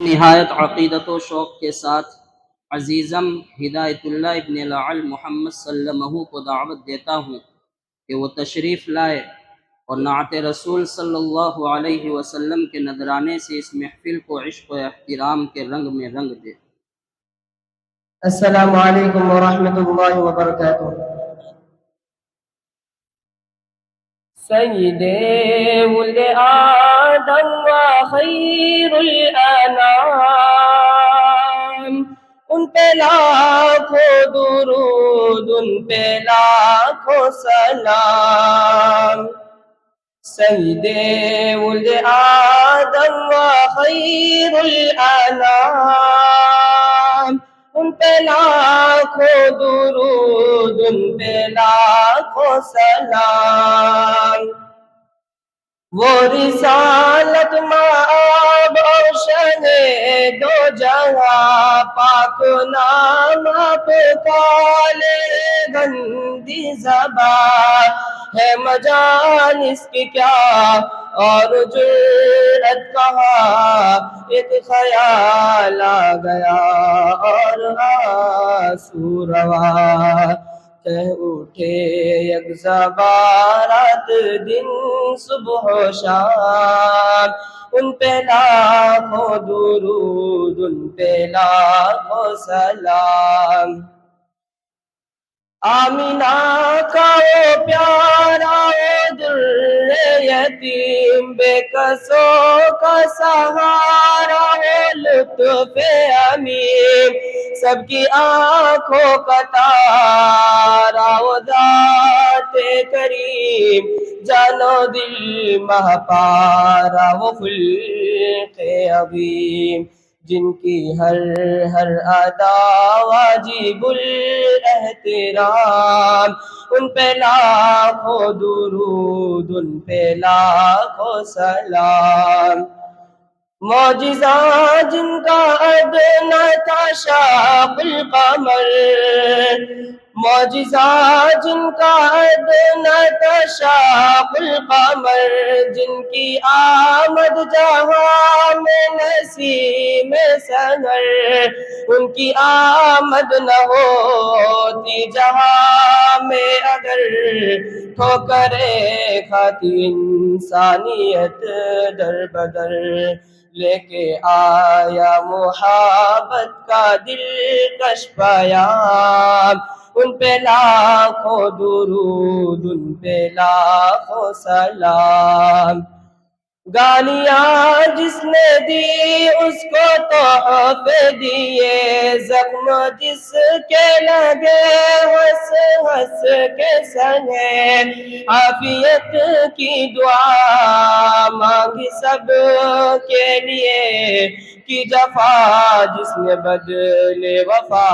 نہایت عقیدت و شوق کے ساتھ عزیزم ہدایت اللہ ابن لعل محمد سلمہ کو دعوت دیتا ہوں کہ وہ تشریف لائے اور نعت رسول صلی اللہ علیہ وسلم کے نذرانے سے اس محفل کو عشق و احترام کے رنگ میں رنگ دے۔ السلام علیکم ورحمۃ اللہ وبرکاتہ۔ سید ولد آدم و خیر الانام، ان پہ لاکھوں درود، ان پہ لاکھوں سلام۔ سید ولد آدم و خیر الانام، ان پہ لاکھوں درود، ان پہ لاکھوں سلام۔ وہ رسالت مآب اور شان دو جہاں، پاک نام آپ کا لے گندی زبان ہے، مجالس کی کیا اور جرأت کہاں، ایک خیال آ گیا اور آنسو روا، کہہ اٹھے یک زبان رات دن صبح و شام، ان پہ لاکھوں درود، ان پہ لاکھوں سلام۔ آمینہ کا وہ پیارا وہ در یتیم، بے کسوں کا سہارا وہ لطف امین، سب کی آنکھوں کا تارا وہ ذات کریم، جانو دل مہ پارا وہ خلق عظیم، جن کی ہر ہر ادا واجب الاحترام، ان پہ لاکھوں درود، ان پہ لاکھوں سلام۔ معجزہ جن کا ادنا تھا شاق القمر، معجزہ جن کا ادنا تھا شاق القمر، جن کی آمد جہاں میں نسیم سحر، ان کی آمد نہ ہوتی جہاں میں اگر، ٹھوکرے کھاتی انسانیت در بدر، لے کے آیا محبت کا دلکش پیام، ان پہ لاکھوں درود، ان پہ لاکھوں سلام۔ گالیاں جس نے دی اس کو تحفے دیے، زخم جس کے لگے ہنس ہنس کے سہے، عافیت کی دعا مانگی سب کے لیے، کی جفا جس نے بدلے وفا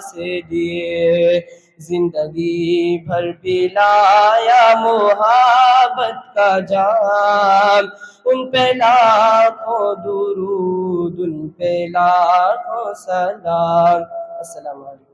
سے دیے، زندگی بھر پلایا محبت کا جام، ان پہ لاکھوں درود، ان پہ لاکھوں سلام۔ السلام علیکم۔